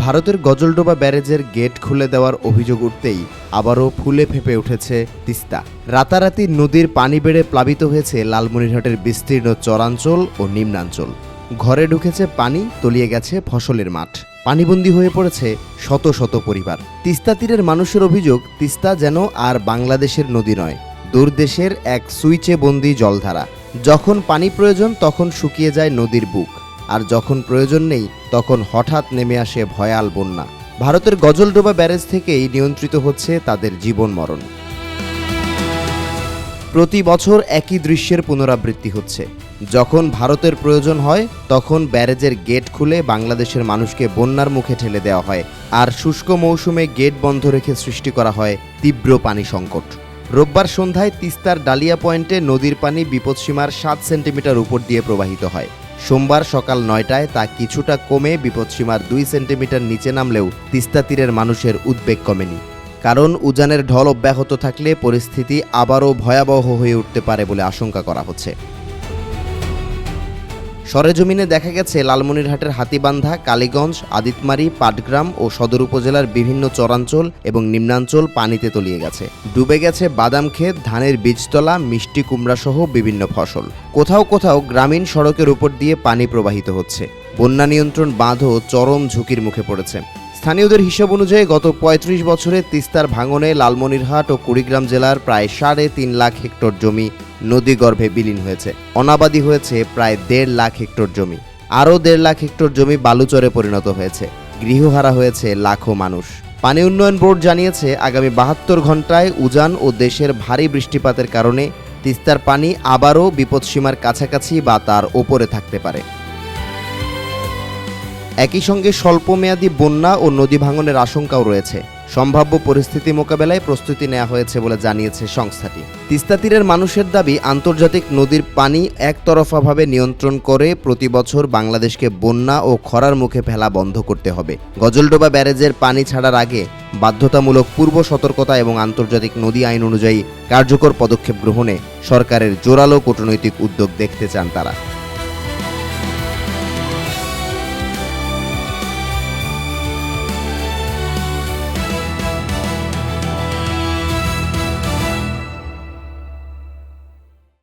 ভারতের গজলডোবা ব্যারেজের গেট খুলে দেওয়ার অভিযোগ উঠতেই আবারও ফুলে ফেঁপে উঠেছে তিস্তা। রাতারাতি নদীর পানি বেড়ে প্লাবিত হয়েছে লালমনিরহাটের বিস্তীর্ণ চরাঞ্চল ও নিম্নাঞ্চল। ঘরে ঢুকেছে পানি, তলিয়ে গেছে ফসলের মাঠ, পানিবন্দী হয়ে পড়েছে শত শত পরিবার। তিস্তা তীরের মানুষের অভিযোগ, তিস্তা যেন আর বাংলাদেশের নদী নয়, দূরদেশের এক সুইচে বন্দী জলধারা। যখন পানি প্রয়োজন তখন শুকিয়ে যায় নদীর বুক, আর যখন প্রয়োজন নেই তখন হঠাৎ নেমে আসে ভয়াল বন্যা। ভারতের গজলডোবা ব্যারেজ থেকেই নিয়ন্ত্রিত হচ্ছে তাদের জীবন মরণ। প্রতি বছর একই দৃশ্যের পুনরাবৃত্তি হচ্ছে। যখন ভারতের প্রয়োজন হয় তখন ব্যারেজের গেট খুলে বাংলাদেশের মানুষকে বন্যার মুখে ঠেলে দেওয়া হয়, আর শুষ্ক মৌসুমে গেট বন্ধ রেখে সৃষ্টি করা হয় তীব্র পানি সংকট। রোববার সন্ধ্যায় তিস্তার ডালিয়া পয়েন্টে নদীর পানি বিপদসীমার 7 সেন্টিমিটার উপর দিয়ে প্রবাহিত হয়। সোমবার সকাল 9টায় তা কিছুটা কমে বিপদসীমার 2 সেন্টিমিটার নিচে নামলেও তিস্তা তীরের মানুষের উদ্বেগ কমেনি। কারণ উজানের ঢল অব্যাহত থাকলে পরিস্থিতি আবারও ভয়াবহ হয়ে উঠতে পারে বলে আশঙ্কা করা হচ্ছে। সরেজমিনে দেখা গেছে লালমনিরহাটের হাতীবান্ধা, কালীগঞ্জ, আদিতমারি, পাটগ্রাম ও সদর উপজেলার বিভিন্ন চরাঞ্চল এবং নিম্নাঞ্চল পানিতে তলিয়ে গেছে। ডুবে গেছে বাদাম ক্ষেত, ধানের বীজতলা, মিষ্টি কুমড়া সহ বিভিন্ন ফসল। কোথাও কোথাও গ্রামীণ সড়কের উপর দিয়ে পানি প্রবাহিত হচ্ছে। বন্যা নিয়ন্ত্রণ বাঁধও চরম ঝুঁকির মুখে পড়েছে। স্থানীয়দের হিসাব অনুযায়ী গত 35 বছরে তিস্তার ভাঙনে লালমনিরহাট ও কুড়িগ্রাম জেলার প্রায় 3.5 লাখ হেক্টর জমি নদীগর্ভে বিলীন হয়েছে। অনাবাদি হয়েছে প্রায় 1.5 লাখ হেক্টর জমি। আরও 1.5 লাখ হেক্টর জমি বালুচরে পরিণত হয়েছে। গৃহহারা হয়েছে লাখো মানুষ। পানি উন্নয়ন বোর্ড জানিয়েছে, আগামী 72 ঘন্টায় উজান ও দেশের ভারী বৃষ্টিপাতের কারণে তিস্তার পানি আবারও বিপদসীমার কাছাকাছি বা তার ওপরে থাকতে পারে। একই সঙ্গে স্বল্পমেয়াদী বন্যা ও নদী ভাঙনের আশঙ্কাও রয়েছে। সম্ভাব্য পরিস্থিতি মোকাবেলায় প্রস্তুতি নেওয়া হয়েছে বলে জানিয়েছে সংস্থাটি। তিস্তা তীরের মানুষের দাবি, আন্তর্জাতিক নদীর পানি একতরফাভাবে নিয়ন্ত্রণ করে প্রতি বছর বাংলাদেশকে বন্যা ও খরার মুখে ফেলা বন্ধ করতে হবে। গজলডোবা ব্যারেজের পানি ছাড়ার আগে বাধ্যতামূলক পূর্ব সতর্কতা এবং আন্তর্জাতিক নদী আইন অনুযায়ী কার্যকর পদক্ষেপ গ্রহণে সরকারের জোরালো কূটনৈতিক উদ্যোগ দেখতে চান তারা।